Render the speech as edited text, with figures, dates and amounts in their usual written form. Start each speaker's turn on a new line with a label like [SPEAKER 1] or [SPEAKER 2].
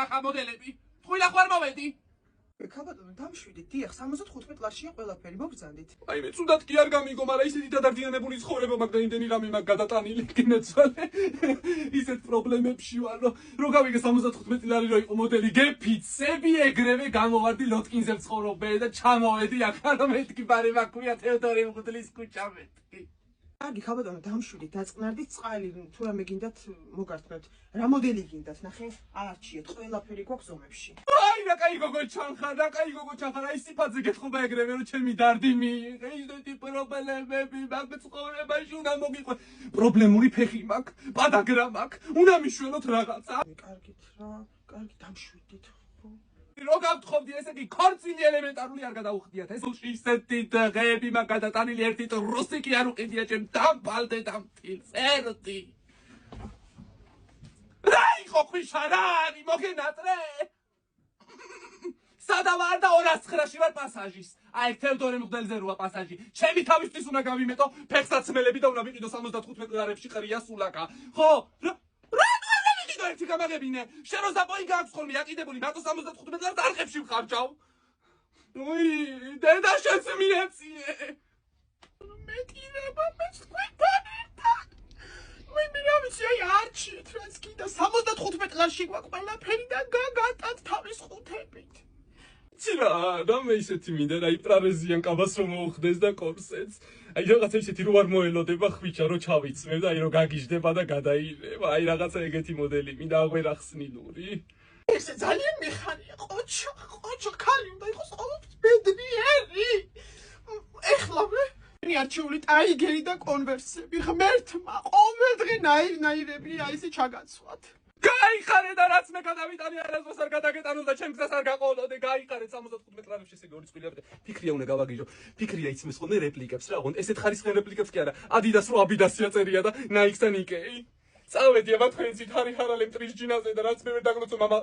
[SPEAKER 1] ახლა მოდელები. Თქვენ ახლა არ მოვედი.
[SPEAKER 2] ქალბატონო, დამშვიდით, დიახ, 75 კლასშია ყველაფერი, მოგბრძანდით.
[SPEAKER 1] აი მე ცუდად კი არ გამიგო, მაგრამ ისეთი დადარდინებული ცხოვრება მაქვს და იმდენი რამე მაქვს გადატანილი, გინეცვალე. ისეთ პრობლემებში ვარ, რომ გავიგე 75 წელი რო იყო მოდელი, გეფიცები ეგრევე გამოვარდი ლოტკინზე ვცხოვრობ და ჩამოვედი ახლა რომ მეთქი ბარე მაქვია თეოდორე მღვდლის ქუჩა მეთქი.
[SPEAKER 2] კარგი, ქალბატონო, დამშვიდით, დაწყნარდით წყალი, თუ რამე გინდათ მოგართმევთ. რა მოდელი გინდათ, ნახე, არჩიეთ, ყველაფერი გვაქვს ომებში.
[SPEAKER 1] აი რა კაი გოგო ჩანხარ, აი სიფაძე გეთხოვა ეგრევე რომ ჩემი დარდი მიიღე, ისეთი პრობლემები მაქვს ცხოვრებაში უნდა მოგიყვე. პრობლემური ფეხი მაქვს, პადაგრა მაქვს, უნდა მიშველოთ რაღაცა.
[SPEAKER 2] კარგით რა, კარგი, დამშვიდით.
[SPEAKER 1] რო გავთხოვდი, ესე იგი ქორწილი ელემენტარული არ გადაუხდიათ. ეს ულში ისეთი დღეები მაქვს გადატანილი, ერთი რუსი კი არ უყიდია ჩემ დამბალდე დამთილს. ერთი. რა იყო ქვიშარარი, მოგენატრე? სადა ვარ და 209-ში ვარ პასაჟის. აი თევდორე მღვდელზე როა პასაჟი. ჩემი თავისთვის უნდა გავიმეტო ფეხსაცმელები და უნდა ვიყიდო 75 კლარებში ყრია სულაკა. ხო? ერთი გამაგებინე. შენ რო ზაპოი გაქვს ხოლმე აკიდებული, მარტო 75 კლარს არხებში ვხარჯავ. უი, დედა შენს მიეციე. მეკინება მეც თქვენთან ერთად. მე რა ვიცი, აი არჩიეთ რაც კიდე 75 კლასში გვაქვს ყველაფერი და გაგატათ თავის ხუთებით. ცირა, რამე ისეთი მინდა, აი პრარეზიან კაბას რომ მოუხდეს და კორსეტს. აი რაღაცა ისეთი რო არ მოელოდება ხვიჩა რო ჩავიცმევ და აი რო გაგიჟდება და გადაირება. აი რაღაცა ეგეთი მოდელი მინდა აღვერახსნილური.
[SPEAKER 2] ესე ძალიან მეხარია, ყოჩო, ქალი უნდა იყოს ყოველთვის ბედნიერი. ეხლა მე არჩეული ტაიგერი და კონვერსები ღმერთმა ყოველდღე ნაირები აი ესე ჩაგაცვათ. გაიხარე და რაც მე გადავიტანე არასდროს არ გადაგეტანო და ჩემ გზას არ გაყოლოდე, გაიხარე 75 კლარებში ესე ორი წყვილი ფიქრია უნდა გავაგიჟო. ფიქრია იცმის ხოლმე რეპლიკებს რა, ოღონდ ესეთ ხარისხიან რეპლიკებს კი არა. ადიდას რო აბიდასია წერია და ნაიქს და ნიკეი. წავედი აბა თქვენიცით ჰარი ჰარალემ ტრიშჯინაზე და რაც მე ვერ დაგლოცო მამა